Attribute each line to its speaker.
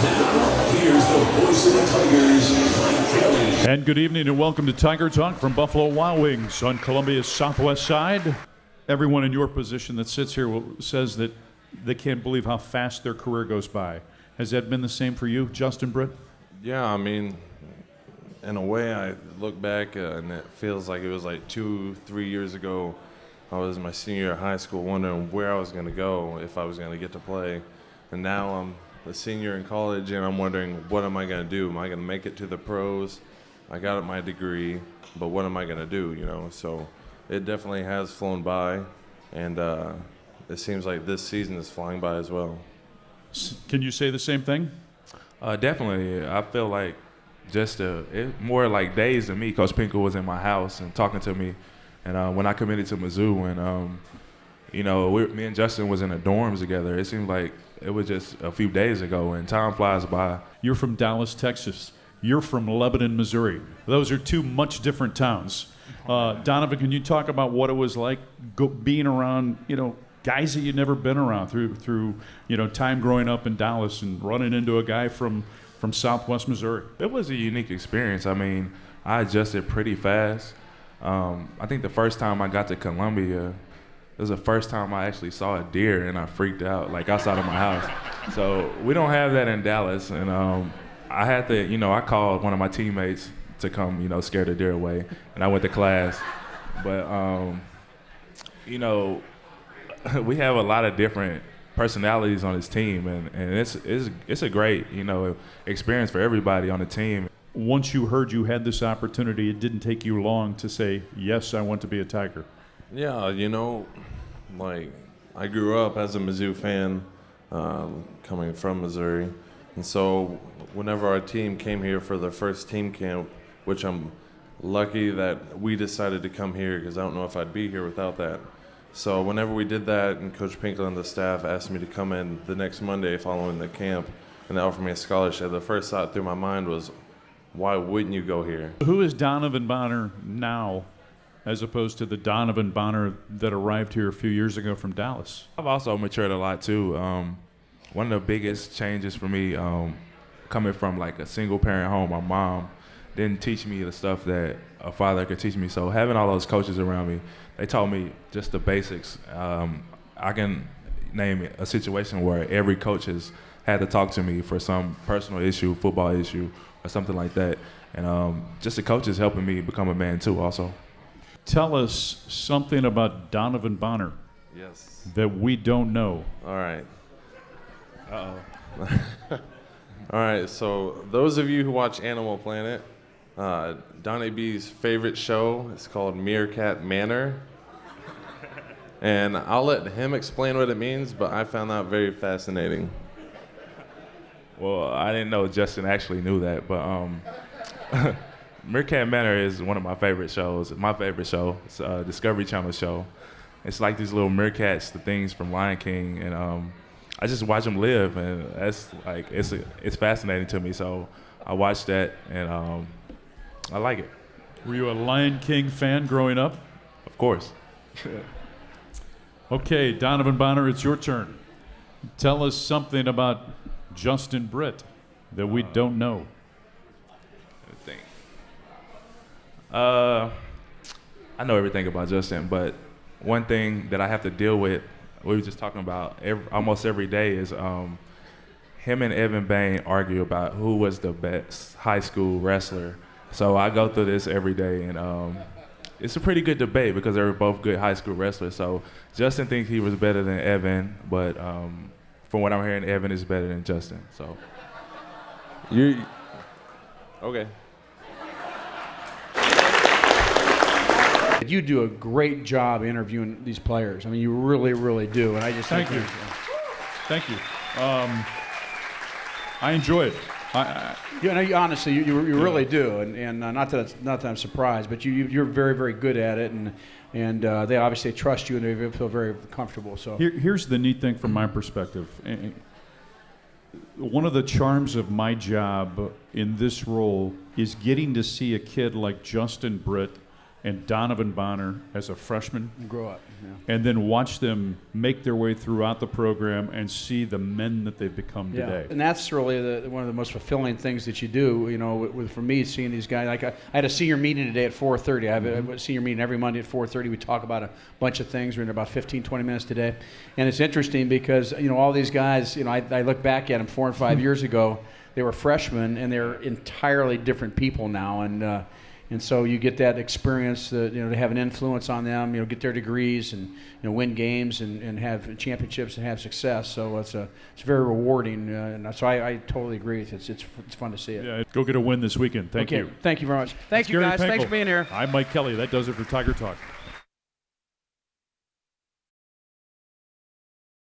Speaker 1: Now, here's the voice of the Tigers, Pinkel.
Speaker 2: And good evening and welcome to Tiger Talk from Buffalo Wild Wings on Columbia's southwest side. Everyone in your position that sits here says that they can't believe how fast their career goes by. Has that been the same for you, Justin, Britt?
Speaker 3: Yeah, I mean, in a way, I look back and it feels like it was like 2-3 years ago. I was in my senior year of high school wondering where I was going to go, if I was going to get to play. And now I'm a senior in college and I'm wondering, what am I going to do? Am I going to make it to the pros? I got my degree, but what am I going to do, you know? So it definitely has flown by, and it seems like this season is flying by as well.
Speaker 2: Can you say the same thing?
Speaker 4: Definitely. I feel like more like days to me. Coach Pinkel was in my house and talking to me, and when I committed to Mizzou, and me and Justin was in the dorms together. It seemed like it was just a few days ago, and time flies by.
Speaker 2: You're from Dallas, Texas. You're from Lebanon, Missouri. Those are two much different towns. Donovan, can you talk about what it was like being around, guys that you'd never been around through time growing up in Dallas and running into a guy from Southwest Missouri?
Speaker 4: It was a unique experience. I mean, I adjusted pretty fast. I think the first time I got to Columbia, it was the first time I actually saw a deer, and I freaked out, like outside of my house. So we don't have that in Dallas, and I had to, I called one of my teammates to come, scare the deer away, and I went to class. But, we have a lot of different personalities on this team, and it's a great, experience for everybody on the team.
Speaker 2: Once you heard you had this opportunity, it didn't take you long to say, yes, I want to be a Tiger.
Speaker 3: Yeah, like I grew up as a Mizzou fan, coming from Missouri. And so whenever our team came here for their first team camp, which I'm lucky that we decided to come here because I don't know if I'd be here without that. So whenever we did that and Coach Pinkel and the staff asked me to come in the next Monday following the camp and they offered me a scholarship, the first thought through my mind was, why wouldn't you go here?
Speaker 2: Who is Donovan Bonner now as opposed to the Donovan Bonner that arrived here a few years ago from Dallas?
Speaker 4: I've also matured a lot too. One of the biggest changes for me, coming from like a single parent home, my mom didn't teach me the stuff that a father could teach me. So having all those coaches around me, they taught me just the basics. I can name a situation where every coach has had to talk to me for some personal issue, football issue, or something like that. And just the coaches helping me become a man too also.
Speaker 2: Tell us something about Donovan Bonner.
Speaker 3: Yes.
Speaker 2: That we don't know.
Speaker 3: All right.
Speaker 4: Uh-oh.
Speaker 3: All right, so those of you who watch Animal Planet, Donnie B's favorite show is called Meerkat Manor. And I'll let him explain what it means, but I found that very fascinating.
Speaker 4: Well, I didn't know Justin actually knew that, but Meerkat Manor is one of my favorite shows. My favorite show. It's a Discovery Channel show. It's like these little meerkats, the things from Lion King, and I just watch them live, and that's like it's fascinating to me. So I watched that, and I like it.
Speaker 2: Were you a Lion King fan growing up?
Speaker 4: Of course.
Speaker 2: Okay, Donovan Bonner, it's your turn. Tell us something about Justin Britt that we don't know.
Speaker 4: I know everything about Justin, but one thing that I have to deal with, we were just talking about almost every day, is him and Evan Bain argue about who was the best high school wrestler. So I go through this every day, and it's a pretty good debate because they were both good high school wrestlers. So Justin thinks he was better than Evan, but from what I'm hearing, Evan is better than Justin. So
Speaker 3: Okay.
Speaker 5: You do a great job interviewing these players. I mean, you really, really do. And I just
Speaker 2: thank you. Thank you. I enjoy it.
Speaker 5: Honestly, you really do, and not that I'm surprised, but you're very, very good at it, and they obviously trust you and they feel very comfortable. So
Speaker 2: here's the neat thing from my perspective. One of the charms of my job in this role is getting to see a kid like Justin Britt and Donovan Bonner as a freshman,
Speaker 5: Grow up. Yeah.
Speaker 2: and then watch them make their way throughout the program and see the men that they've become
Speaker 5: Yeah,
Speaker 2: today.
Speaker 5: and that's really one of the most fulfilling things that you do. You know, for me, seeing these guys. Like I had a senior meeting today at 4:30. I have a senior meeting every Monday at 4:30. We talk about a bunch of things. We're in about 15, 20 minutes today, and it's interesting because all these guys. I look back at them 4 and 5 years ago. They were freshmen, and they're entirely different people now, and so you get that experience to have an influence on them, get their degrees and win games and have championships and have success. So it's very rewarding, and so I totally agree with you. It's fun to see it.
Speaker 2: Yeah, go get a win this weekend. Thank you.
Speaker 5: Thank you very much. Thank you
Speaker 2: Gary
Speaker 5: guys. Thanks
Speaker 2: Pinkel.
Speaker 5: for being here.
Speaker 2: I'm Mike Kelly. That does it for Tiger Talk.